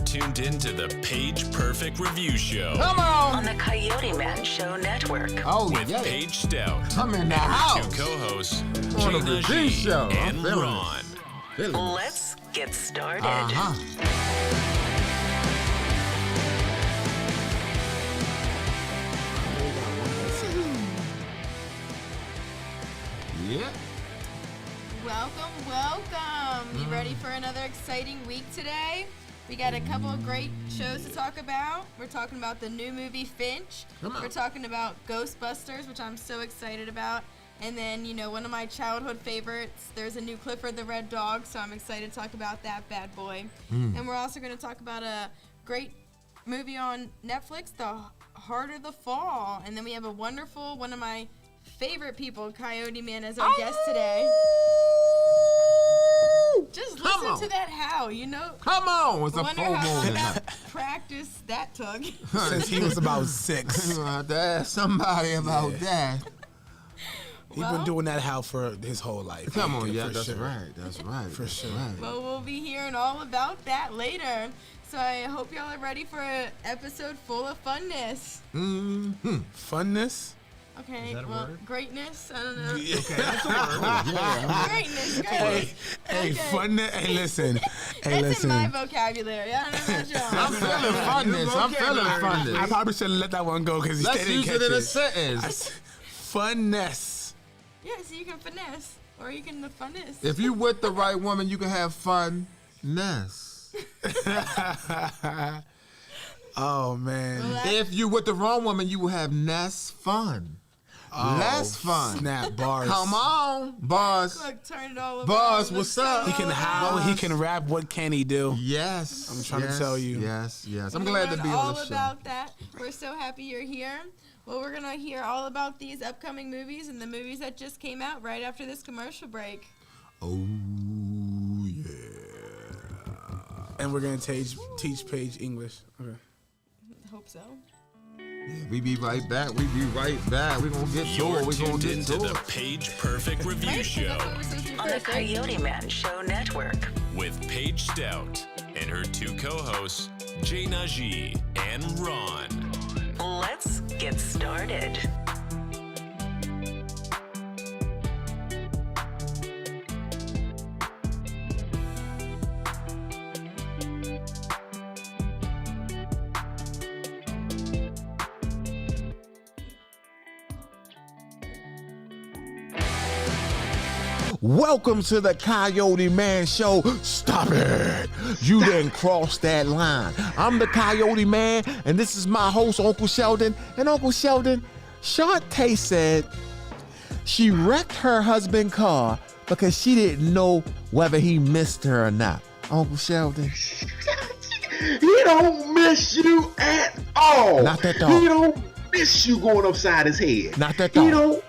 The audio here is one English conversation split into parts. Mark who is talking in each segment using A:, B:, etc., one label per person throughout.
A: tuned in to the Paige Perfect Review Show.
B: Come on
C: the Coyote Man Show Network.
B: Oh,
A: with
B: yeah.
A: Paige Stout.
B: I'm in the
A: and
B: house.
A: Two co-hosts,
B: On the
A: Gina
B: Review
A: G
B: Show. I'm
A: and
B: feeling
A: Ron.
C: Let's get started.
B: Yeah.
D: Welcome. You ready for another exciting week today? We got a couple of great shows to talk about. We're talking about the new movie Finch. We're talking about Ghostbusters, which I'm so excited about. And then, one of my childhood favorites, there's a new Clifford the Red Dog, so I'm excited to talk about that bad boy. And we're also going to talk about a great movie on Netflix, The Heart of the Fall. And then we have a wonderful, one of my favorite people, Coyote Man, as our guest today. Just listen to that howl,
B: Come on. It's a
D: wonder
B: full
D: how
B: moon.
D: that practice that took.
E: Since he was about 6.
B: Ask somebody about that.
E: He's been doing that howl for his whole life.
B: Come on, yeah,
E: for
B: that's
E: sure.
B: right. That's right.
E: For sure.
B: Right.
D: Well, we'll be hearing all about that later. So I hope y'all are ready for an episode full of funness.
E: Funness?
D: Okay, greatness? I don't know.
E: Okay, that's a word.
D: Greatness.
E: Hey,
D: Okay.
E: funness. Hey, listen.
D: That's in my vocabulary. I don't know about y'all.
B: I'm feeling funness. I'm feeling
E: I
B: funness.
E: probably should have let that one go because he
B: Let's
E: didn't
B: use
E: catch
B: it in a
E: it.
B: sentence.
E: Funness.
D: Yeah, so you can finesse. Or you can funness.
B: If you with the right woman, you can have funness.
E: Oh, man.
B: If you with the wrong woman, you will have less fun. Less fun.
E: Snap bars.
B: Come on, bars.
D: Look, turn it all over.
B: Bars, what's up?
E: He can howl, he can rap. What can he do?
B: Yes.
E: I'm trying to tell you.
B: Yes. I'm glad to be on
D: all
B: the show.
D: about that. We're so happy you're here. Well, we're going to hear all about these upcoming movies and the movies that just came out right after this commercial break.
B: Oh, yeah.
E: And we're going to teach Paige English. Okay.
D: Hope so.
B: Yeah, we be right back. We're going to get to
A: You're
B: it. We're going
A: tuned
B: to get
A: into
B: to
A: the
B: it.
A: Paige Perfect Review Show
C: On the Coyote Man Show Network.
A: with Paige Stout and her two co-hosts, Gina G and Ron.
C: Let's get started.
B: Welcome to the Coyote Man Show. Stop it. You didn't cross that line. I'm the Coyote Man, and this is my host, Uncle Sheldon. And Uncle Sheldon, Shantae said she wrecked her husband's car because she didn't know whether he missed her or not. Uncle Sheldon.
F: He don't miss you at all.
B: Not that dog.
F: He don't miss you going upside his head.
B: Not that
F: He
B: dog.
F: don't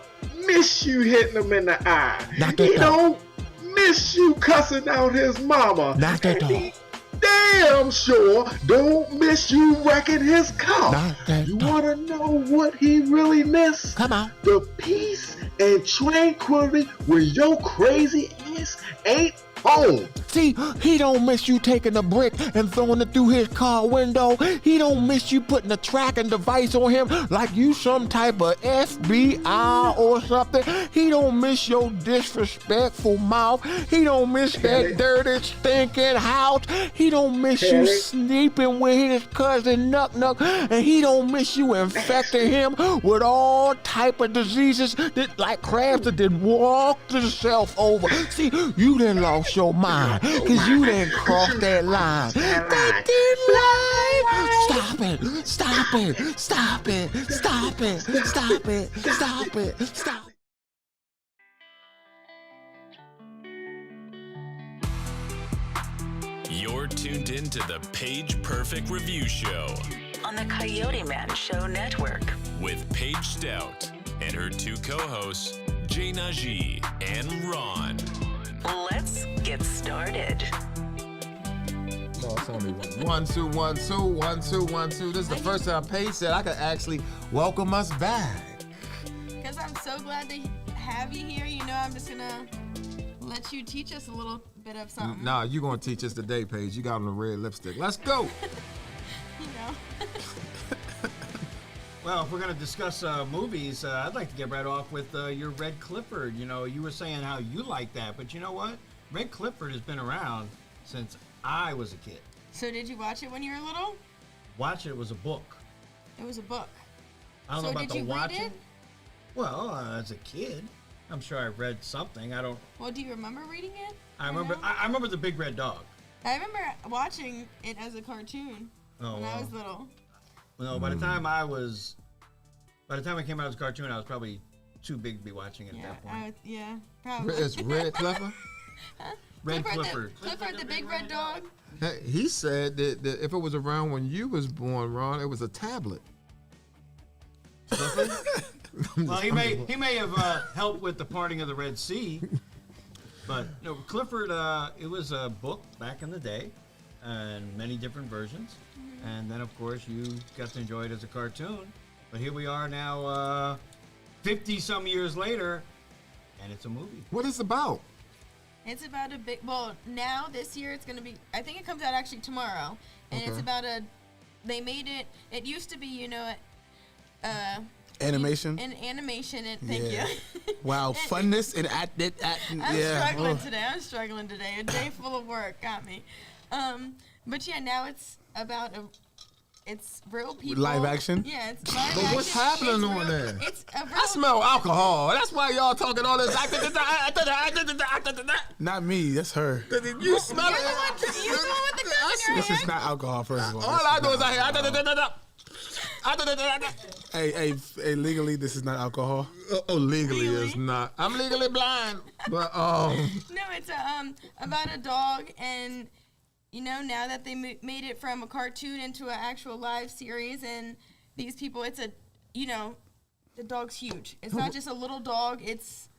F: miss you hitting him in the eye.
B: Not that
F: He
B: dog.
F: don't miss you cussing out his mama.
B: Not that
F: And
B: dog.
F: he damn sure don't miss you wrecking his car.
B: Not that
F: You
B: dog.
F: want to know what he really missed?
B: Come on.
F: The peace and tranquility when your crazy ass ain't home.
B: See, he don't miss you taking a brick and throwing it through his car window. He don't miss you putting a tracking device on him like you some type of FBI or something. He don't miss your disrespectful mouth. He don't miss that dirty, stinking house. He don't miss you sleeping with his cousin Nuck Nuck. And he don't miss you infecting him with all type of diseases that like crabs that did walk themselves over. See, you done lost your mind. Cause you didn't cross that line. That line. Stop it. Stop it. Stop it. Stop it. Stop it. Stop it. Stop it.
A: You're tuned into the Paige Perfect Review Show
C: On the Coyote Man Show Network.
A: with Paige Stout and her two co-hosts, Gina G and Ron.
C: Let's get started.
B: No, it's only one. 1, 2, 1, 2, 1, 2, 1, 2. This is the first time Paige said I could actually welcome us back.
D: Because I'm so glad to have you here. I'm just going to let you teach us a little bit bit of something.
B: Nah, you gonna teach us today, Paige. You got on the red lipstick. Let's go.
D: You know.
G: Well, if we're going to discuss movies, I'd like to get right off with your Red Clifford. You know, you were saying how you like that, but you know what? Red Clifford has been around since I was a kid.
D: So did you watch it when you were little?
G: Watch it was a book.
D: It was a book.
G: I don't
D: So
G: know about
D: did
G: the
D: you read
G: watching.
D: it?
G: Well, as a kid, I'm sure I read something. I don't.
D: Well, do you remember reading it?
G: I
D: Or
G: remember.
D: no?
G: I remember the Big Red Dog.
D: I remember watching it as a cartoon
G: Oh,
D: when I
G: wow.
D: was little.
G: No, by the time I came out as a cartoon, I was probably too big to be watching it at that point.
D: Probably.
B: It's Red Clifford.
G: Red
D: Clifford.
G: Clifford.
D: Clifford the big red dog.
B: Hey, he said that if it was around when you was born, Ron, it was a tablet.
G: Well, he may have helped with the parting of the Red Sea, but no, Clifford. It was a book back in the day, and many different versions, and then of course you got to enjoy it as a cartoon. But here we are now, 50 some years later, and it's a movie.
B: What is it about?
D: It's about a big. Well, now this year it's gonna be. I think it comes out actually tomorrow, and it's
B: Okay.
D: about a. They made it. It used to be, you know,
E: Animation.
D: in animation. And thank
E: Yeah.
D: you.
E: Wow, funness and
D: I'm
E: yeah.
D: struggling
E: oh.
D: today. I'm struggling today. A day full of work got me. But yeah, now it's about it's real people.
E: Live action?
D: Yeah, it's live
B: But what's
D: action.
B: happening
D: It's
B: on
D: real-
B: there?
D: It's a real.
B: I smell alcohol. That's why y'all talking all this.
E: Not me, that's her.
B: You smell
D: You're
B: it.
D: the one. You're the one with the gun in your
E: This is
D: hand.
E: not alcohol, first of all.
B: All
E: This
B: I
E: is
B: do is
E: not
B: I hear.
E: alcohol. Hey, legally, this is not alcohol.
B: Oh, legally
D: Legally?
B: is not. I'm legally blind. But
D: No, it's about a dog, and you know, now that they made it from a cartoon into an actual live series, and these people, it's a, you know, the dog's huge. It's not just a little dog. It's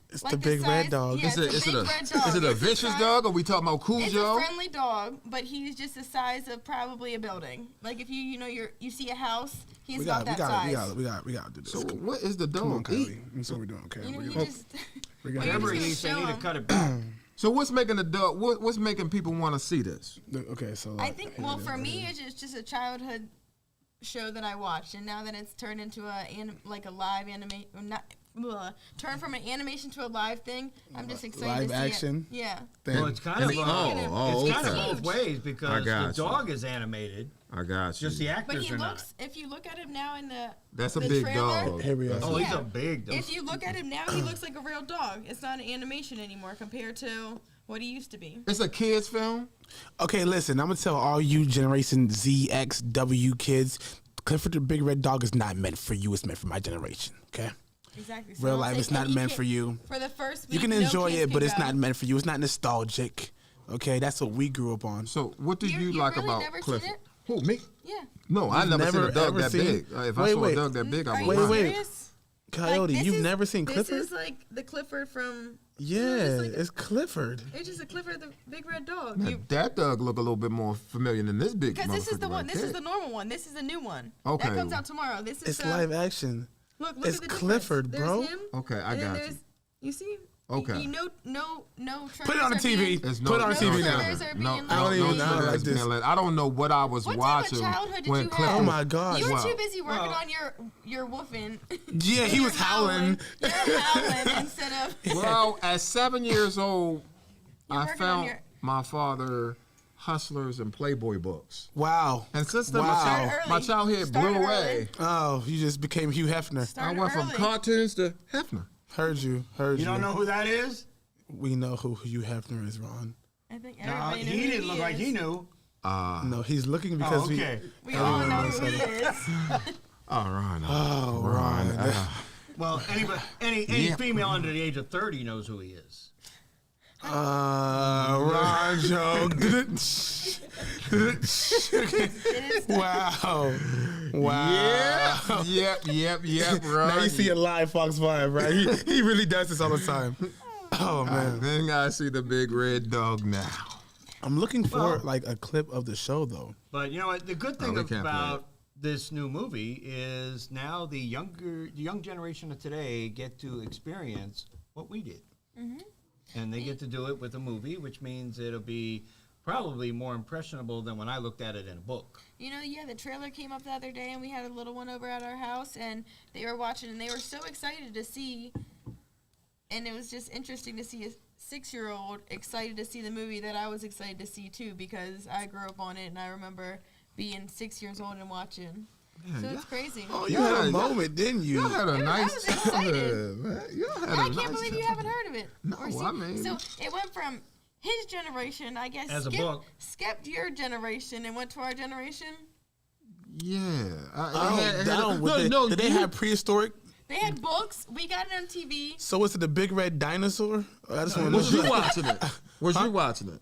E: It's
D: like
E: the big red
D: size-
E: dog.
D: Yeah,
B: is
D: it's
B: it
D: a
B: a
D: big red dog.
B: is it a
D: It's the
B: vicious
D: size-
B: dog? Or we talking about
D: It's a
B: Cujo?
D: friendly dog, but he's just the size of probably a building. Like if you see a house, he's
E: We
D: about
E: got
D: that size.
E: we got to do this.
B: So what is the
E: Come on,
B: dog eat?
E: Kylie. That's what we're doing. Okay.
D: You know,
E: we're
D: you
E: gonna-
D: just.
E: we're
D: Well,
E: gonna
D: you're
G: Whatever
E: do
G: he
E: this.
G: eats, they need to
D: Show
G: cut it back.
B: So what's making the dog? What's making people want to see this?
E: Okay, so
D: I think. Well, for me, it's just a childhood show that I watched, and now that it's turned into like a live anime, turned from an animation to a live thing, I'm just excited
E: Live
D: to see
E: action?
D: it. Yeah.
G: Well, it's kind of
D: it's kind of
G: both ways
B: I
G: because
B: got
G: the
B: you.
G: dog is animated,
B: I got you.
G: just the
D: But
G: actors
D: he
G: are
D: looks. If you look at him now in the
B: That's a
D: the
B: big
D: trailer,
B: dog.
E: Here we are.
G: not. Oh, he's
D: Yeah.
G: a big dog.
D: If you look at him now, he looks like a real dog. It's not an animation anymore compared to what he used to be.
B: It's a kids film.
E: Okay, listen, I'm gonna tell all you Generation Z, X, W kids, Clifford the Big Red Dog is not meant for you. It's meant for my generation. Okay.
D: Exactly.
E: Real
D: don't
E: life,
D: say
E: it's not
D: any
E: meant
D: kid-
E: for you.
D: For the first week,
E: You can
D: no
E: enjoy
D: kids
E: it, but
D: can
E: it's
D: go.
E: not meant for you. It's not nostalgic. Okay, that's what we grew up on.
B: So what do you
D: You
B: like
D: really
B: about
D: never seen
B: Clifford?
D: it?
B: Who, me?
D: Yeah.
B: No, I
E: You've
B: never seen
E: never
B: a dog
E: ever
B: that
E: seen-
B: big. If I
E: Wait,
B: saw
E: wait.
B: a dog that big, I
D: Are
B: would
D: you
B: run.
E: Wait.
D: serious?
E: Coyote,
D: Like,
E: you've
D: this is-
E: never seen Clifford?
D: This is like the Clifford from.
E: Yeah,
D: like-
E: it's Clifford.
D: It's just a Clifford the big red dog.
B: Now, that dog look a little bit more familiar than this big.
D: Because this is the
B: motherfucker
D: one.
B: right
D: This is
B: there.
D: the normal one. This is the new one.
B: Okay.
D: That comes out tomorrow. This is
E: It's live action.
D: Look
E: it's
D: at the difference.
E: Clifford,
D: There's
E: bro.
D: Him,
B: Okay, I
D: and then
B: got
D: there's,
B: you.
D: You see?
B: Okay.
D: No.
E: Put it on the TV.
B: There's
E: Put it on
B: no
E: TV now.
D: trailers are being
B: No,
D: like-
E: I don't even know
B: trailers
E: like this.
B: being let. I don't know what I was
D: What type
B: watching
D: of childhood did
B: when
D: you
B: Clifford.
D: have?
E: Oh my gosh.
D: You were
B: Wow.
D: too busy working
G: Well-
D: on your woofing.
E: Yeah, he
D: You
E: was
D: were
E: howling.
D: You were howling instead of.
B: Well, at 7 years old,
D: You're
B: I
D: working on
B: found
D: your-
B: my father Hustlers and Playboy books.
E: Wow.
B: And since then,
E: Wow.
D: Start
B: my
D: early.
B: childhood
D: Start
B: blew
D: early.
B: away.
E: Oh, you just became Hugh Hefner.
D: Start
B: I went from
D: early.
B: cartoons to Hefner.
E: Heard you.
G: You don't know who that is?
E: We know who Hugh Hefner is, Ron.
D: I think
G: No,
D: everybody knew
G: he
D: who
G: didn't look like
D: is.
G: he knew.
E: No, he's looking because
G: okay.
D: We all know
E: knows
D: who he is.
B: All right.
E: Oh, Ron.
G: Well, any
B: Yeah.
G: female under the age of 30 knows who he is.
E: Ron joke. Wow. Wow.
B: Yep, right.
E: Now you see a live Fox 5, right? He really does this all the time. Oh, man.
B: Then I see the big red dog now.
E: I'm looking for
G: Well-
E: like a clip of the show, though.
G: But you know what? The good thing
B: we can't play
G: about this new movie is now the young generation of today get to experience what we did. and they get to do it with a movie, which means it'll be probably more impressionable than when I looked at it in a book.
D: You know, yeah, the trailer came up the other day, and we had a little one over at our house, and they were watching, and they were so excited to see, and it was just interesting to see a 6-year-old excited to see the movie that I was excited to see, too, because I grew up on it, and I remember being 6 years old and watching. So it's crazy.
E: Oh, you had a moment, didn't you?
H: Y'all had a
D: I
H: nice
D: was excited.
H: childhood, man. Y'all had
D: I
H: a
D: can't
H: nice
D: believe you
H: childhood.
D: haven't heard of it.
H: No,
D: Or
H: I mean-
D: So it went from his generation, I guess,
G: As a book.
D: skipped your generation and went to our generation.
H: Yeah.
E: Did they have prehistoric?
D: They had books. We got it on TV.
E: So was it the big red dinosaur? I just want to
H: Was you watching it? Was you watching it?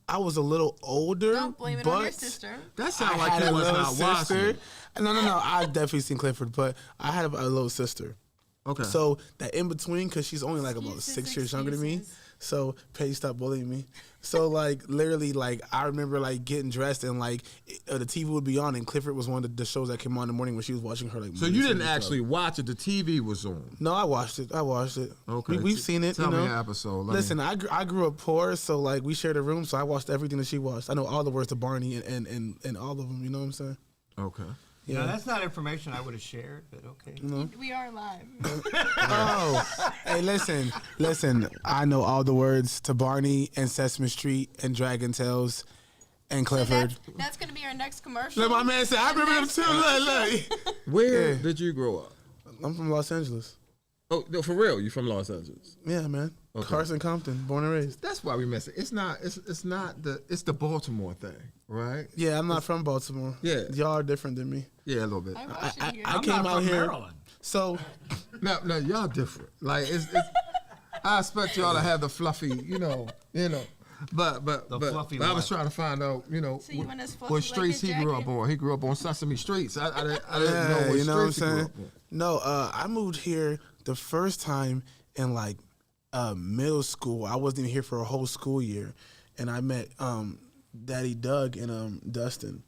E: I was a little older.
D: Don't blame it
E: but
D: on your sister.
H: That
E: I
H: sounds like
E: had
H: you
E: a
H: was
E: little
H: not watching
E: sister.
H: it.
E: No. I've definitely seen Clifford, but I had a little sister.
H: Okay.
E: So that in between, because she's only like about
D: Excuses,
E: 6 years younger than me.
D: excuses.
E: So Paige stopped bullying me. So like literally, like I remember like getting dressed and like the TV would be on, and Clifford was one of the shows that came on in the morning when she was watching her like.
H: So you didn't actually watch it. The TV was on.
E: No, I watched it.
H: Okay.
E: We've seen it.
H: Tell
E: you know?
H: me an episode. Let me-
E: Listen, I grew up poor, so like we shared a room, so I watched everything that she watched. I know all the words to Barney and all of them. You know what I'm saying?
H: Okay.
G: Yeah, that's not information I would have shared, but okay.
D: We are live.
E: Oh, hey, listen. I know all the words to Barney and Sesame Street and Dragon Tales and
D: So
E: Clifford.
D: that's going to be our next commercial.
E: Look, my man said, I remember them too. Look.
H: Where
E: Yeah.
H: did you grow up?
E: I'm from Los Angeles.
H: Oh, no, for real? You from Los Angeles?
E: Yeah, man.
H: Okay.
E: Carson Compton, born and raised.
H: That's why we miss it. It's not the Baltimore thing, right?
E: Yeah, I'm not from Baltimore.
H: Yeah.
E: Y'all are different than me.
H: Yeah, a little bit.
D: I watched it here.
E: I
G: I'm
E: came
G: not
E: out
G: from
E: here.
G: Maryland.
E: So,
H: No, y'all different. Like it's I expect y'all to have the fluffy, But
G: fluffy
H: I was
G: what?
H: trying to find out,
D: So you want us fluffy
H: what
D: like
H: streets
D: his
H: he grew up
D: jacket?
H: on. He grew up on Sesame Streets. I didn't know
E: yeah,
H: what
E: you know what I'm
H: streets he grew
E: saying?
H: up on.
E: No, I moved here the first time in like middle school. I wasn't even here for a whole school year, and I met Daddy Doug and Dustin,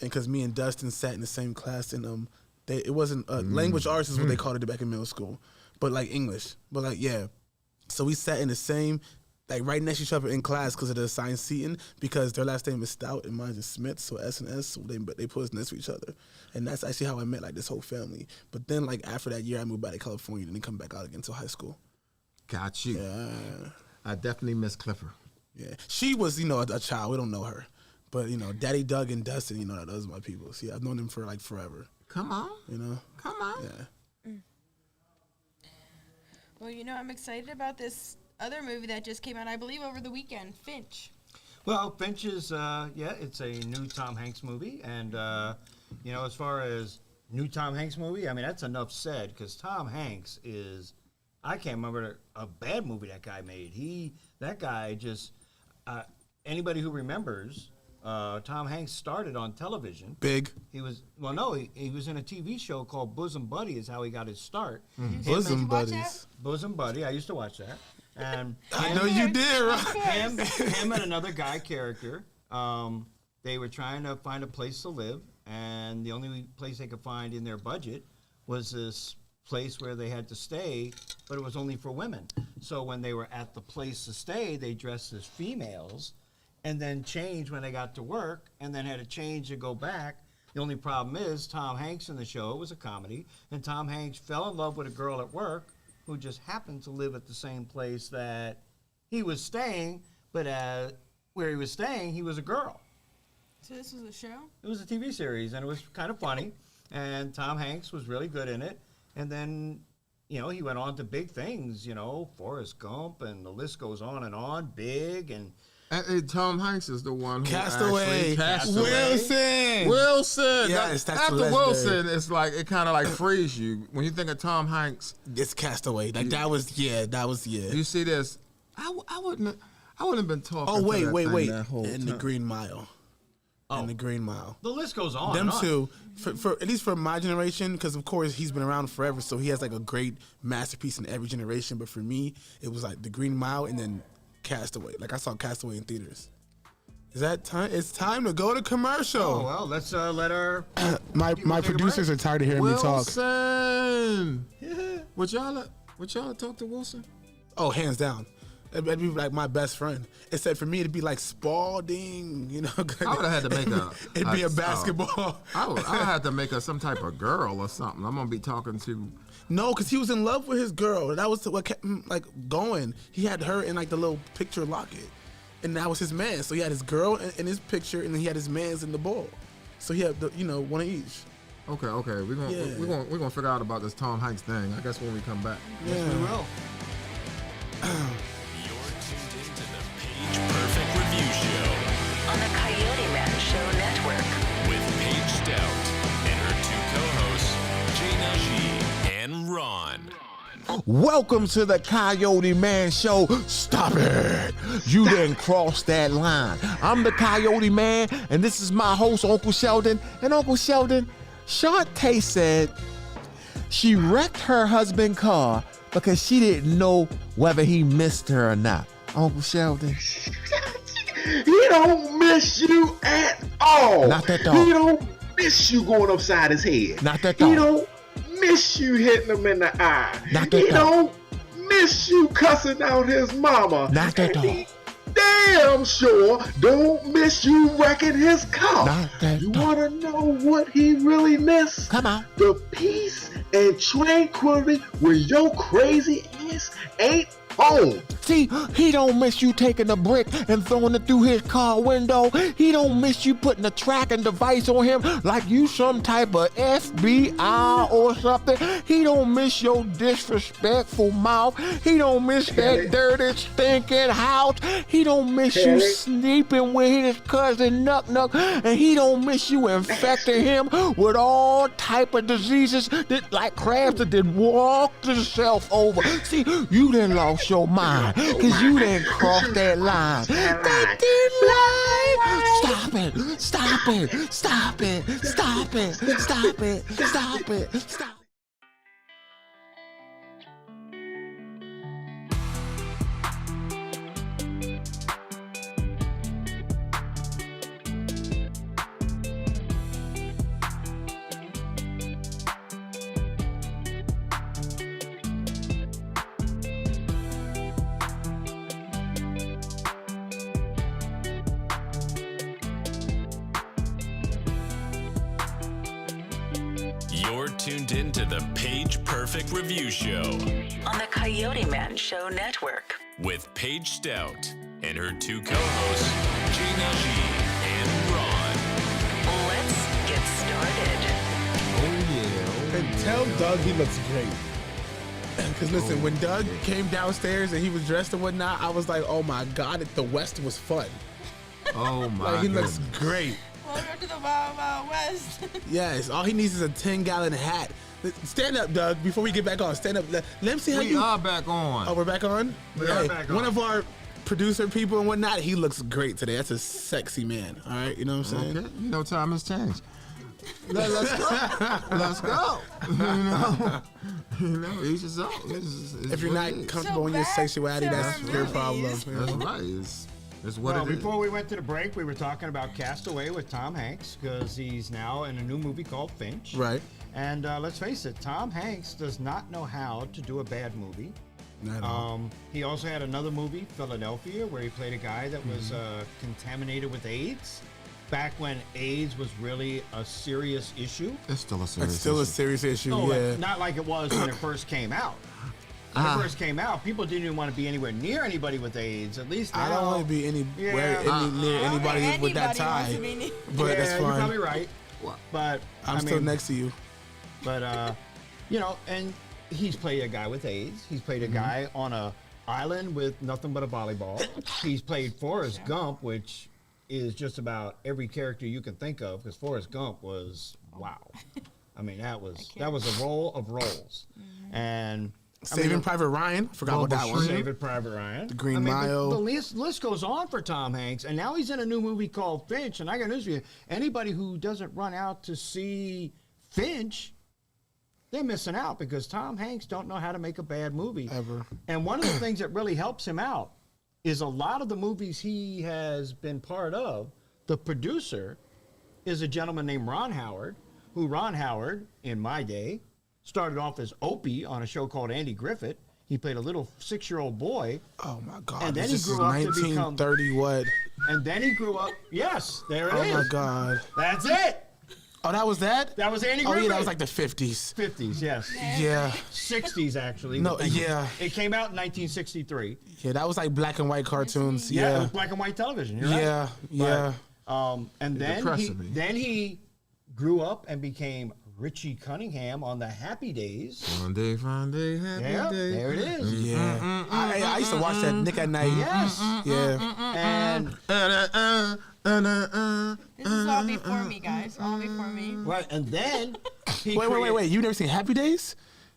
E: and because me and Dustin sat in the same class, and it wasn't language arts is what they called it back in middle school, but like English, but like yeah, so we sat in the same. Like right next to each other in class because of the assigned seating, because their last name is Stout and mine is Smith, so S and S, so they put us next to each other, and that's actually how I met like this whole family. But then like after that year, I moved back to California and then come back out again until high school.
H: Got you.
E: Yeah,
H: I definitely miss Clifford.
E: yeah. She was a child. We don't know her, but Daddy Doug and Dustin, those are my people. See, I've known them for like forever.
H: Come on. Come on.
E: Yeah.
D: Well, I'm excited about this other movie that just came out, I believe, over the weekend, Finch.
G: Well, Finch is, it's a new Tom Hanks movie. And, as far as new Tom Hanks movie, I mean, that's enough said because Tom Hanks is, I can't remember a bad movie that guy made. That guy just, anybody who remembers, Tom Hanks started on television.
E: Big.
G: He was, he was in a TV show called Bosom Buddy is how he got his start.
E: Bosom
D: Did you watch
E: buddies.
G: Bosom Buddy, I used to watch that. And
E: I know you did, right?
G: him and another guy character, they were trying to find a place to live, and the only place they could find in their budget was this place where they had to stay, but it was only for women. So when they were at the place to stay, they dressed as females and then changed when they got to work and then had to change to go back. The only problem is Tom Hanks in the show, it was a comedy, and Tom Hanks fell in love with a girl at work who just happened to live at the same place that he was staying, but where he was staying, he was a girl.
D: So this was a show?
G: It was a TV series, and it was kind of funny, and Tom Hanks was really good in it. And then, he went on to big things, Forrest Gump, and the list goes on, Big, and...
H: Tom Hanks is the one who
E: Castaway.
H: Castaway.
E: Wilson.
H: Wilson.
E: Yes, that's
H: after
E: legendary.
H: Wilson, it's like it kind of like frees you when you think of Tom Hanks.
E: It's Castaway. Like that was.
H: You see this? I wouldn't have been talking.
E: Oh
H: to
E: wait.
H: that whole
E: And
H: time.
E: the Green Mile. And the Green Mile.
G: The list goes on.
E: Them
G: and on.
E: two, for at least for my generation, because of course he's been around forever, so he has like a great masterpiece in every generation. But for me, it was like the Green Mile and then Castaway. Like I saw Castaway in theaters. Is that time? It's time to go to commercial.
G: Oh, well, let's let our...
E: my
G: take a
E: producers
G: break.
E: are tired of hearing me talk.
H: Wilson. Would y'all talk to Wilson?
E: Oh, hands down. It'd be like my best friend. Except for me, it'd be like Spalding, you know.
H: I would have had to make a.
E: It'd be a basketball.
H: I would have to make her some type of girl or something. I'm gonna be talking to.
E: No, because he was in love with his girl. That was what kept him like going. He had her in like the little picture locket, and that was his man. So he had his girl in his picture, and then he had his man's in the ball. So he had one of each.
H: Okay. We're gonna figure out about this Tom Hanks thing. I guess when we come back.
E: Yeah.
G: Yes, we will.
A: You're tuned into the Page Perfect Review Show
C: On the Coyote Man Show Network.
A: with Paige Stout and her two co-hosts, Jay Najee and Ron.
B: Welcome to the Coyote Man Show. Stop it. You didn't cross that line. I'm the Coyote Man, and this is my host, Uncle Sheldon. And Uncle Sheldon, Shantae said she wrecked her husband's car because she didn't know whether he missed her or not. Uncle Sheldon.
F: He don't miss you at all.
B: Not at all.
F: He don't miss you going upside his head.
B: Not at
F: He
B: all.
F: don't miss you hitting him in the eye.
B: Not
F: He
B: at all.
F: don't miss you cussing out his mama.
B: Not at
F: And
B: all.
F: he damn sure don't miss you wrecking his car.
B: Not at
F: You
B: all.
F: want to know what he really missed?
B: Come on.
F: The peace and tranquility when your crazy ass ain't home.
B: See, he don't miss you taking a brick and throwing it through his car window. He don't miss you putting a tracking device on him like you some type of FBI or something. He don't miss your disrespectful mouth. He don't miss that dirty, stinking house. He don't miss you
F: Kelly.
B: sleeping with his cousin Nuck Nuck. And he don't miss you infecting him with all type of diseases that like crabs that did walk themselves over. See, you done lost your mind. Cause you didn't cross that line. That line. Stop it. Stop it. Stop it. Stop it. Stop it. Stop it. Stop it.
A: You're tuned into the Page Perfect Review Show
C: On the Coyote Man Show Network.
A: with Paige Stout and her two co-hosts, Jay Najee and Ron.
C: Let's get started.
E: And tell Doug he looks great. Because listen, when Doug came downstairs and he was dressed and whatnot, I was like, oh my God, the West was fun.
H: Oh my.
E: Like, he looks
H: goodness.
E: great.
D: Welcome to the Wild Wild West.
E: Yes, all he needs is a 10-gallon hat. Stand up, Doug, before we get back on. Stand up. Let me see how
H: We
E: you...
H: are back on.
E: Oh, we're back on?
G: We are back on.
E: One of our producer people and whatnot, he looks great today. That's a sexy man, all right? You know what I'm saying?
H: Okay. You know, time has changed. Let's go. Let's go. Each his own. It's
E: If you're
H: what
E: not
H: it is.
E: comfortable in your
D: back
E: sexuality,
D: to
E: that's
D: our
E: your problem.
D: movies.
E: you know?
H: That's right. It's what
G: Well,
H: it is.
G: before we went to the break, we were talking about Castaway with Tom Hanks because he's now in a new movie called Finch.
E: Right.
G: And let's face it, Tom Hanks does not know how to do a bad movie.
E: Not at all.
G: He also had another movie, Philadelphia, where he played a guy that was contaminated with AIDS. Back when AIDS was really a serious issue.
H: It's still a serious
E: It's still a
H: issue.
E: serious issue,
G: No,
E: yeah.
G: not like it was when it first came out. When it first came out, people didn't even want to be anywhere near anybody with AIDS. At least now,
E: I don't want to be anywhere
G: Yeah.
E: near anybody with that tie. But
G: yeah,
E: that's
G: you're
E: fine.
G: probably right. But
E: I'm still next to you.
G: But you know, and he's played a guy with AIDS. He's played a guy on a island with nothing but a volleyball. He's played Forrest Gump, which is just about every character you can think of, because Forrest Gump was wow. I mean, that was a role of roles, and
E: Saving Private Ryan. Forgot about that one.
G: Saving Private Ryan.
E: The Green Mile.
G: The list goes on for Tom Hanks, and now he's in a new movie called Finch. And I got news for you: anybody who doesn't run out to see Finch, they're missing out, because Tom Hanks don't know how to make a bad movie
E: Ever.
G: And one of the things that really helps him out is a lot of the movies he has been part of. The producer is a gentleman named Ron Howard, who Ron Howard, in my day, started off as Opie on a show called Andy Griffith. He played a little 6-year-old boy.
E: Oh my God!
G: And then he
E: this
G: grew
E: is
G: up to become.
E: 1930 what?
G: And then he grew up. Yes, there it is.
E: Oh my God!
G: That's it.
E: Oh, that was that?
G: That was Andy
E: Oh
G: Griffith.
E: yeah, that was like the 50s.
G: 50s, yes.
E: Yeah.
G: 60s, actually.
E: No,
G: But
E: yeah.
G: It came out in 1963.
E: Yeah, that was like black and white cartoons.
G: Yeah, it
E: Yeah.
G: was black and white television. You're right.
E: Yeah. Yeah.
G: And then he grew up and became Richie Cunningham on the Happy Days.
H: Friday, happy
G: Yeah,
H: day.
G: there it is.
E: Yeah. I used to watch that Nick at Night.
G: Yes.
E: Yeah.
G: And
D: This is all before me, guys. All before me.
G: right, and then he
E: Wait. You never seen Happy Days?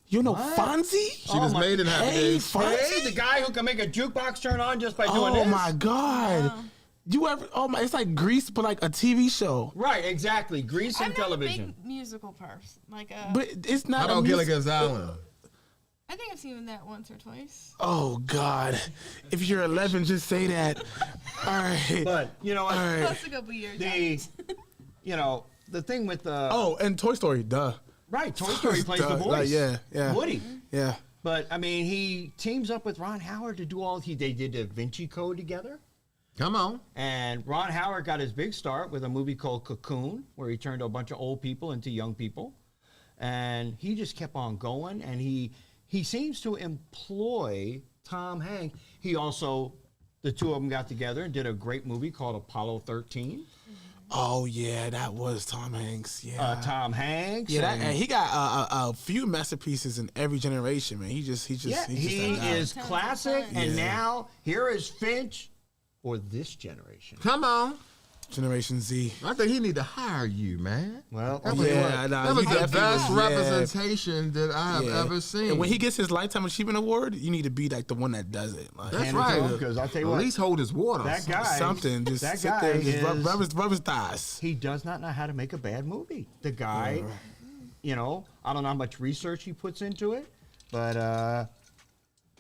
E: You know Fonzie?
H: She was made in Happy Days.
E: Fonzie?
G: Hey, the guy who can make a jukebox turn on just by doing this.
E: Oh my God. You ever? Oh my! It's like Grease, but like a TV show.
G: Right, exactly. Grease
D: I'm
G: and
D: not a
G: television.
D: big musical person.
E: But it's not.
H: How
E: a
H: about
E: music-
H: Gilligan's Island?
D: I think I've seen that once or twice.
E: Oh God! If you're 11, just say that. All right.
G: But you know what?
E: All right.
D: Plus a couple years.
G: The thing with the
E: Oh, and Toy Story, duh.
G: right, Toy Story plays the
E: Duh,
G: voice.
E: like, yeah.
G: Woody.
E: Yeah.
G: But I mean, he teams up with Ron Howard to do they did Da Vinci Code together.
H: Come on.
G: And Ron Howard got his big start with a movie called Cocoon, where he turned a bunch of old people into young people. And he just kept on going, and he seems to employ Tom Hanks. He also, the two of them got together and did a great movie called Apollo 13.
E: Oh yeah, that was Tom Hanks. Yeah.
G: Tom Hanks.
E: Yeah, and he got a few masterpieces in every generation, man. He just
G: he
E: that guy.
G: is classic. And
E: Yeah.
G: now here is Finch for this generation.
H: Come on.
E: Generation Z.
H: I think he need to hire you, man.
G: Well,
H: That was,
E: Yeah, nah,
H: that was
E: you
H: the
E: definitely
H: best
E: was, yeah.
H: representation that I have
E: Yeah.
H: ever seen.
E: And when he gets his Lifetime Achievement Award, you need to be like the one that does it. Like,
H: That's
G: hand it to
H: right.
G: him, 'cause I'll tell you
H: At
G: what,
H: least hold his water.
G: that guy,
E: something. Just
G: that
E: sit
G: guy
E: there and just
G: is,
E: rub his thighs.
G: he does not know how to make a bad movie. The guy, I don't know how much research he puts into it, but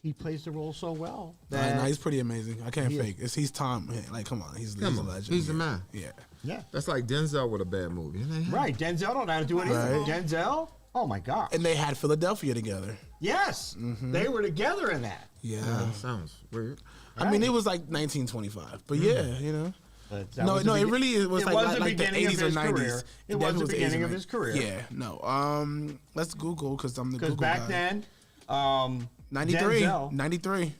G: he plays the role so well.
E: Nah, he's pretty amazing. I can't
G: He
E: fake. He's Tom. Like, come on, he's a
H: Come on.
E: legend.
H: He's the
E: yeah.
H: man.
E: Yeah.
G: Yeah.
H: That's like Denzel with a bad movie.
G: Right. Denzel don't know how to do anything.
E: Right.
G: Denzel, oh my God.
E: And they had Philadelphia together.
G: Yes. They were together in that.
E: Yeah.
H: That sounds weird.
E: I mean, it was like 1925, but yeah,
G: But that
E: No,
G: was
E: no,
G: the
E: it
G: begi-
E: really was
G: it
E: like,
G: was
E: like,
G: the
E: like the
G: beginning of
E: 80s or
G: his
E: 90s.
G: career. It was
E: definitely
G: the
E: the
G: beginning
E: 80s
G: of
E: or
G: his career.
E: Yeah, no. Let's Google because I'm the
G: Because
E: Google
G: back
E: guy.
G: then,
E: 93,
G: Denzel
E: 93.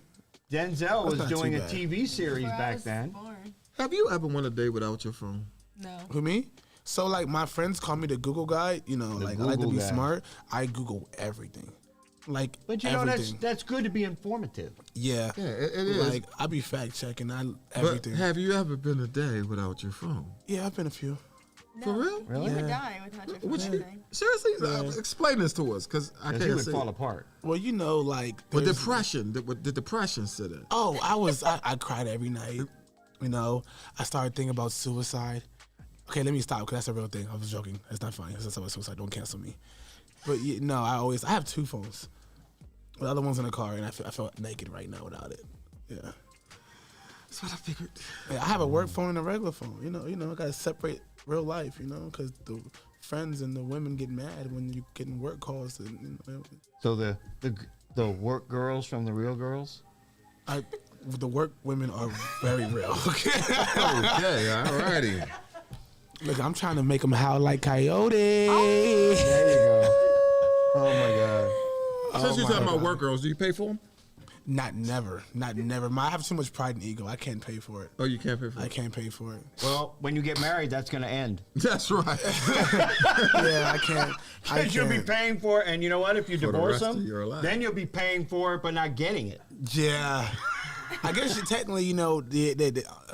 G: Denzel was
E: not too
G: doing a
E: bad.
G: TV series
D: Before I
G: back
D: was
G: then.
D: born.
H: Have you ever went a day without your phone?
D: No.
E: Who, me? So like my friends call me the Google guy. Like I like to
G: Google
E: be
G: guy.
E: smart. I Google everything. Like
G: But
E: everything.
G: that's good to be informative.
E: Yeah.
H: Yeah, it is.
E: Like I be fact checking.
H: But
E: Everything.
H: have you ever been a day without your phone?
E: Yeah, I've been a few.
D: No.
H: For real?
G: Really?
D: You would
E: Yeah.
D: die without your
H: Would
D: phone.
H: you,
D: I think.
H: seriously? Explain this to us, because I
G: 'Cause
H: can't
G: he would
H: see.
G: fall apart.
E: Well, like
H: With
E: there's-
H: depression, what did depression sit in?
E: Oh, I cried every night. I started thinking about suicide. Okay, let me stop because that's a real thing. I was joking. That's not funny. That's not about suicide. Don't cancel me. But I have two phones. The other one's in the car, and I felt naked right now without it. Yeah.
H: That's what I figured.
E: Yeah, I have a work phone and a regular phone. I gotta separate real life. Because the friends and the women get mad when you getting work calls. And,
G: So the work girls from the real girls?
E: the work women are very real. Okay.
H: Okay, alrighty.
E: Look, I'm trying to make them howl like coyote.
G: There you go. Oh my God.
H: Since you're
E: my
H: talking about
E: God.
H: work girls, do you pay for them?
E: Not never. I have too much pride and ego. I can't pay for it.
H: Oh, you can't pay for
E: I
H: it?
E: can't pay for it.
G: Well, when you get married, that's going to end.
H: That's right.
E: Yeah, I can't.
G: Because you'll be paying for it, and you know what? If you
H: For the
G: divorce
H: rest of
G: them,
H: your life.
G: then you'll be paying for it but not getting it.
E: Yeah. I guess technically,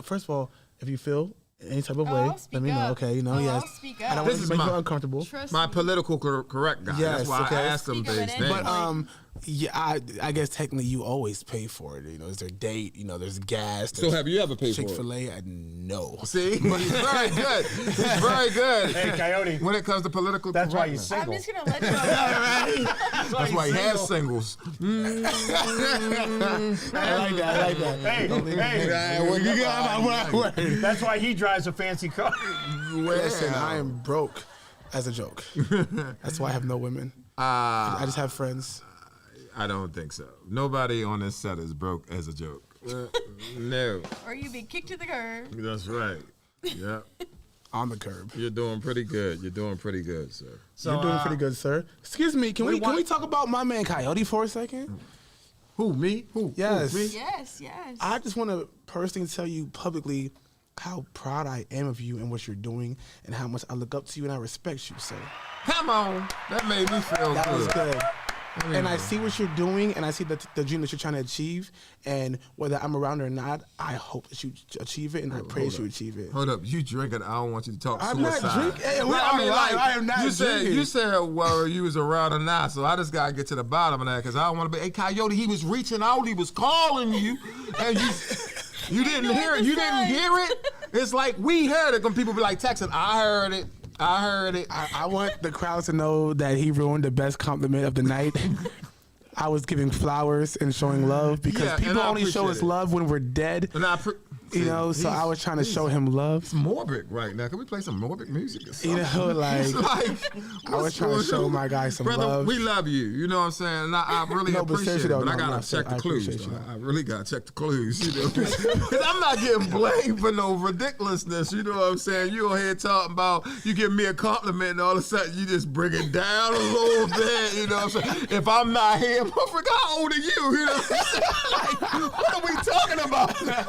E: first of all, if you feel any type of way,
D: I'll
E: let
D: speak
E: me know.
D: up.
E: Okay,
D: I'll
E: yes.
D: speak
E: I don't
D: up.
E: want
H: This
E: to
H: is
E: make
H: my-
E: you uncomfortable.
D: Trust
H: My
D: me.
H: political correct guy.
E: Yes,
H: That's why
E: okay.
H: I asked them
D: Speak up
H: these
D: at
H: things.
D: any
E: But yeah, I guess technically you always pay for it. Is there date? There's gas.
H: So have you ever paid for it?
E: Chick-fil-A? No.
H: See? He's very good. He's very good.
G: Hey, Coyote.
H: When it comes to political
G: That's why he's
H: correctness.
G: single.
D: I'm just gonna let you.
H: That's why he has singles.
E: I like that.
G: Hey, that's why he drives a fancy car.
E: Listen, I am broke as a joke. That's why I have no women. I just have friends.
H: I don't think so. Nobody on this set is broke as a joke. No.
D: Or you be kicked to the curb.
H: That's right. Yeah.
E: On the curb.
H: You're doing pretty good. You're doing pretty good, sir.
G: So,
E: You're doing pretty good, sir. Excuse me, can we
G: want-
E: talk about my man Coyote for a second?
H: Who, me? Who?
E: Yes.
H: Who, me?
D: Yes.
E: I just want to personally tell you publicly how proud I am of you and what you're doing and how much I look up to you and I respect you, sir.
H: Come on. That made me feel
E: That
H: good.
E: was good. And I see what you're doing, and I see the dream that you're trying to achieve. And whether I'm around or not, I hope that you achieve it, and I pray that you achieve it.
H: Hold up. You drinking. I don't want you to talk
E: I'm
H: suicide.
E: not drinking. Hey, we
H: Well,
E: are live. I am not
H: you said,
E: drinking.
H: You said whether you was around or not, so I just got to get to the bottom of that because I don't want to be, hey, Coyote, he was reaching out. He was calling you, and you didn't hear it. You didn't hear it. It's like we heard it when people be like texting, I heard it.
E: I want the crowd to know that he ruined the best compliment of the night. I was giving flowers and showing love because
H: Yeah,
E: people
H: and I
E: only show us
H: appreciate it.
E: love when we're dead.
H: And
E: You know, so I was trying to show him love.
H: It's morbid right now. Can we play some morbid music or something?
E: You know, like,
H: It's
E: I was trying to show my guy some
H: Brother,
E: love.
H: we love you. You know what I'm saying? And I really
E: No, but
H: appreciate it.
E: seriously though,
H: But I
E: no,
H: gotta check the
E: I
H: clues.
E: appreciate
H: though.
E: you.
H: I really gotta check the clues. You know, because I'm not getting blamed for no ridiculousness. You know what I'm saying? You over here talking about you give me a compliment and all of a sudden you just bring it down a little bit. You know what I'm saying? If I'm not here, motherfucker, how old are you? You know what I'm saying? Like, what are we talking about now?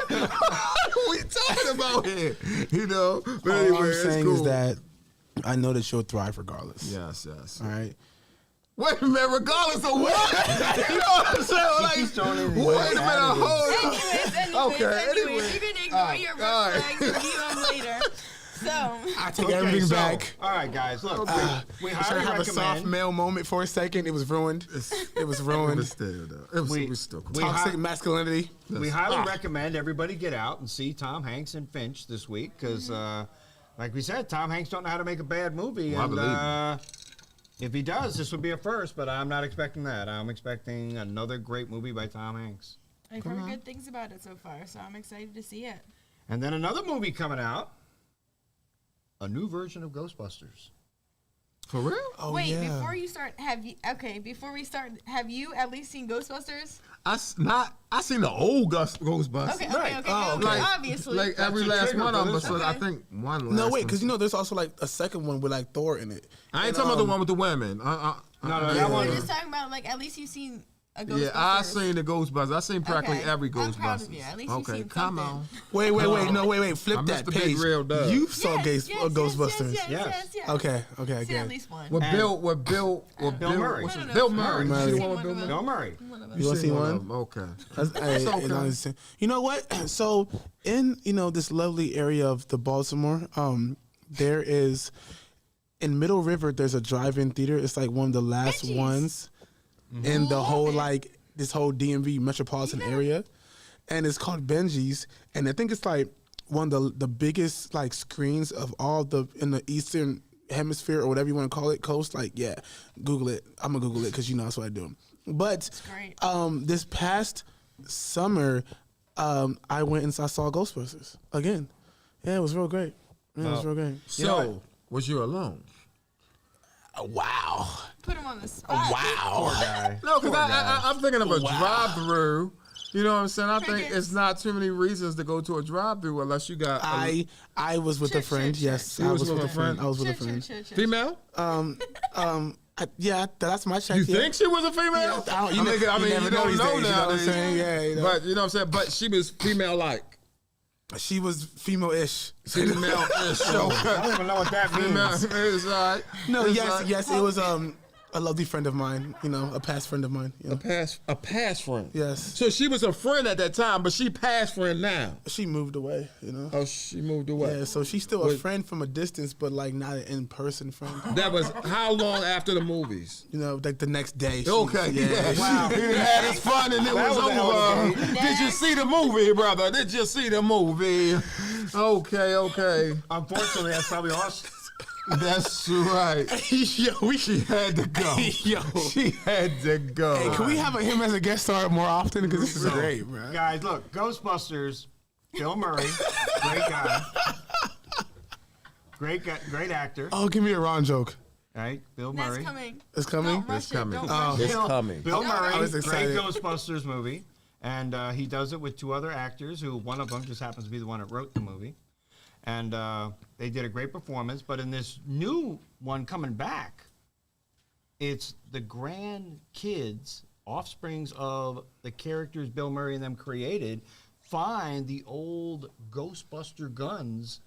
H: What are we talking about here? You know? But
E: All
H: anyway,
E: I'm
H: it's
E: saying
H: cool.
E: is that I know that you'll thrive regardless.
H: Yes.
E: All right.
H: Wait a minute, regardless of what? You know what I'm saying? Like,
G: keeps throwing in these
H: wait a minute, hold on.
D: Anyways, you're gonna ignore your red
H: all right.
D: flags and view them later. So,
E: I take everything back.
G: All right, guys, look. We
E: Should
G: highly
E: I have a soft
G: recommend.
E: male moment for a second? It was ruined. It was
H: It was
E: ruined.
H: still, though. It was still cool.
E: Toxic masculinity.
G: We highly recommend everybody get out and see Tom Hanks and Finch this week because, like we said, Tom Hanks don't know how to make a bad movie.
H: Well, I
G: and
H: believe
G: if he does, this would be a first, but I'm not expecting that. I'm expecting another great movie by Tom Hanks.
D: I've heard good things about it so far, so I'm excited to see it.
G: And then another movie coming out, a new version of Ghostbusters.
H: For real?
E: Oh,
D: Wait,
E: yeah.
D: before we start, have you at least seen Ghostbusters?
H: I seen the old Ghostbusters.
D: Okay,
G: Right.
D: okay,
E: Oh,
D: okay,
E: okay.
D: obviously.
H: Like every
G: your
H: last
G: trigger
H: one of them,
G: for
H: but
G: this.
H: I think one last
E: No, wait,
H: one.
E: because there's also like a second one with like Thor in it.
H: I ain't
E: And,
H: talking about the one with the women.
G: No,
E: yeah.
G: that
D: We're
G: one.
D: just talking about like at least you've seen a Ghostbusters.
H: Yeah, I seen the Ghostbusters. I seen practically
D: Okay.
H: every Ghostbusters.
D: I'm proud of you. At least you've
H: okay,
D: seen
H: come
D: something.
H: on.
E: Wait. No, wait. Flip
H: I
E: that
H: missed the big
E: page.
H: real dub.
E: You saw Ghostbusters.
G: Yes.
E: Okay.
D: Seen at least one.
H: With
G: And-
H: Bill
G: Murray.
H: what's
D: No,
H: his-
D: no,
H: Bill
D: no.
H: Murray.
E: Bill
H: You see the
E: Murray.
H: one with Bill Murray?
G: Bill Murray.
E: You want to see
H: One
E: one?
H: of them, okay.
E: That's
H: okay.
E: You know what? So in this lovely area of the Baltimore, there is in Middle River. There's a drive-in theater. It's like one of the last
D: Benji's.
E: ones in the whole
D: it.
E: like this whole DMV metropolitan area, and it's called Benji's. And I think it's like one of the biggest like screens of all in the Eastern Hemisphere or whatever you want to call it, coast. Like, yeah, Google it. I'm gonna Google it because that's what I do. But
D: great.
E: this past summer, I went and I saw Ghostbusters again. Yeah, it was real great. Yeah, it was real great.
H: So, was you alone?
E: Wow.
D: Put him on the spot.
E: Wow.
H: No, because I'm thinking of a drive-through. You know what I'm saying? I think
D: Crickets.
H: it's not too many reasons to go to a drive-through unless you got a
E: I was with a friend. Yes,
H: You
E: I
H: was
E: was
H: with
E: with
H: a
E: a friend.
H: friend?
E: I was with a
D: Sure,
E: friend.
D: sure.
H: female.
E: Yeah, that's my check.
H: You
E: yeah.
H: think she was a female?
E: Yeah, you
H: you
E: never know
H: don't
E: these
H: know
E: days, you know what I'm
H: nowadays.
E: saying? Yeah, you know.
H: But you know what I'm saying? But she was female-like.
E: She was female-ish.
H: Female-ish.
G: I don't even know what that
H: Female.
G: means.
H: It's all right.
E: No,
H: It's
E: yes,
H: all right.
E: yes. It was a lovely friend of mine. A past friend of mine.
H: A past friend.
E: Yes.
H: So she was a friend at that time, but she past friend now.
E: She moved away.
H: Oh, she moved away.
E: Yeah, so she's still a friend from a distance, but like not an in-person friend.
H: That was how long after the movies?
E: Like the next day.
H: Okay, yeah.
G: Wow.
H: He done had his fun and it
G: That
H: was
G: was a hell of a
H: over. Did you see the movie, brother? Did you see the movie? Okay.
G: Unfortunately, that's probably all.
H: That's right.
E: Yo,
H: She had to go.
E: Yo.
H: She had to go.
E: Hey, can we have him as a guest star more often? Because this is great, bro.
G: Guys, look, Ghostbusters, Bill Murray, great guy. Great actor.
E: Oh, give me a Ron joke.
G: right? Bill
D: That's
G: Murray.
D: coming.
E: It's coming?
D: Don't rush
H: It's coming.
D: It. Don't
E: Oh.
D: rush
H: It's
D: it.
H: coming.
G: Bill Murray,
E: I was
G: great
E: excited.
G: Ghostbusters movie. And he does it with 2 other actors, who one of them just happens to be the one that wrote the movie. And they did a great performance. But in this new one coming back, it's the grandkids, offsprings of the characters Bill Murray and them created, find the old Ghostbuster guns,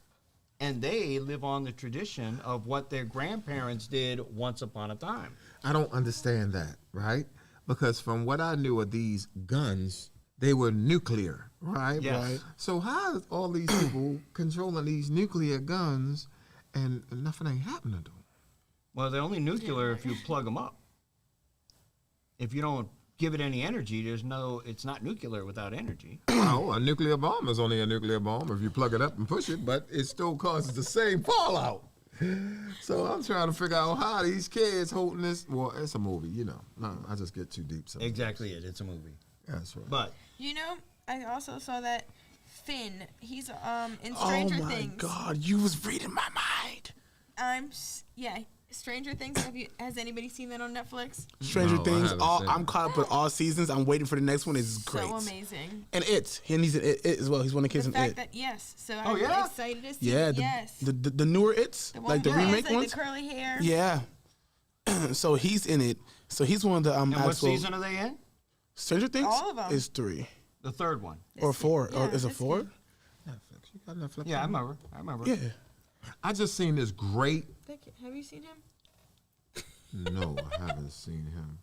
G: and they live on the tradition of what their grandparents did once upon a time.
H: I don't understand that, right? Because from what I knew of these guns, they were nuclear, right?
G: Yes.
H: Right. So how is all these people controlling these nuclear guns and nothing ain't happening to them?
G: Well, they're only nuclear if you plug them up. If you don't give it any energy, it's not nuclear without energy.
H: Oh, a nuclear bomb is only a nuclear bomb if you plug it up and push it, but it still causes the same fallout. So I'm trying to figure out how these kids holding this. Well, it's a movie, you know. No, I just get too deep sometimes.
G: Exactly it. It's a movie.
H: That's right.
G: But
D: You know, I also saw that Finn. He's in Stranger
E: Oh my
D: Things.
E: God, you was reading my mind.
D: Stranger Things. Has anybody seen that on Netflix?
E: Stranger
H: No, I
E: Things.
H: haven't seen
E: I'm
H: it.
E: caught up with all seasons. I'm waiting for the next one. It's great.
D: So amazing.
E: And he's in it as well. He's one of the kids
D: The
E: in
D: fact
E: it.
D: that yes, so
G: Oh,
D: I'm
G: yeah?
D: excited to see.
E: Yeah,
D: yes.
E: the newer It's,
D: The one
E: like the
D: that has,
E: remake
D: like,
E: ones.
D: the curly hair.
E: Yeah. So he's in it. So he's one of the
G: and what
E: actual
G: season are they in?
E: Stranger Things.
D: All of 'em.
E: Is 3
G: The 3rd one.
E: or 4.
D: Yeah,
E: or is it
D: this
E: 4?
D: kid.
H: Netflix. You got Netflix?
G: Yeah, I remember.
E: Yeah.
H: I just seen this great.
D: Have you seen him?
H: No, I haven't seen him.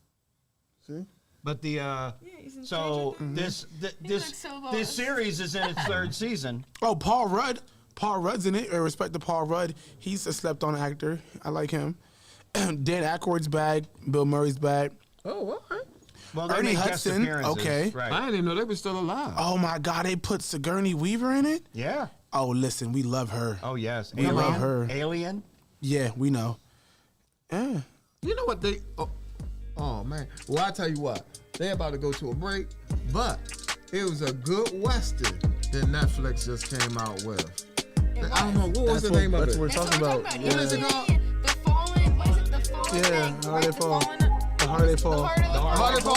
E: See.
G: But the
D: Yeah, he's in
G: so
D: Stranger Things.
G: this
D: looks so
G: this
D: lost.
G: series is in its 3rd season.
E: Oh, Paul Rudd. Paul Rudd's in it. I respect to Paul Rudd. He's a slept-on actor. I like him. Dan Aykroyd's back. Bill Murray's back.
H: Oh, all right.
G: Well, they
E: Ernie
G: make guest
E: Hudson,
G: appearances,
E: okay.
G: right?
H: I didn't even know they were still alive.
E: Oh my God, they put Sigourney Weaver in it.
G: Yeah.
E: Oh, listen, we love her.
G: Oh yes.
E: We love her.
G: Alien.
E: Yeah, we know. Yeah.
H: You know what they? Oh man. Well, I tell you what. They about to go to a break, but it was a good western that Netflix just came out with. I don't know what was the name of
E: That's
H: it.
E: what we're
D: That's
E: talking
D: what I'm
E: about.
D: talking
E: Yeah.
H: What is it called?
D: The Fallen. What is it? The Fallen.
E: Yeah,
D: thing,
E: How
D: right?
E: They
D: The
E: Fall.
D: Fallen-
E: The Harder They Fall.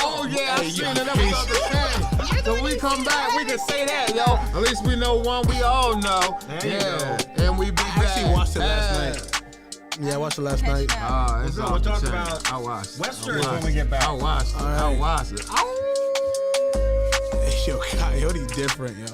H: Oh yeah, I seen it. That was the other thing. So we come back, we can say that, yo. At least we know one we all know.
G: There you
H: Yeah,
G: go.
H: and we be
E: I actually
H: back.
E: watched it last night. Yeah, I watched it last night.
H: Ah, it's
G: We'll
H: off the
G: talk
H: chain.
G: about
H: I watched it.
G: westerns
H: I watched
G: when we get back.
H: it. I watched it.
E: All
H: I
E: right.
H: watched it.
E: Yo, Coyote's different, yo.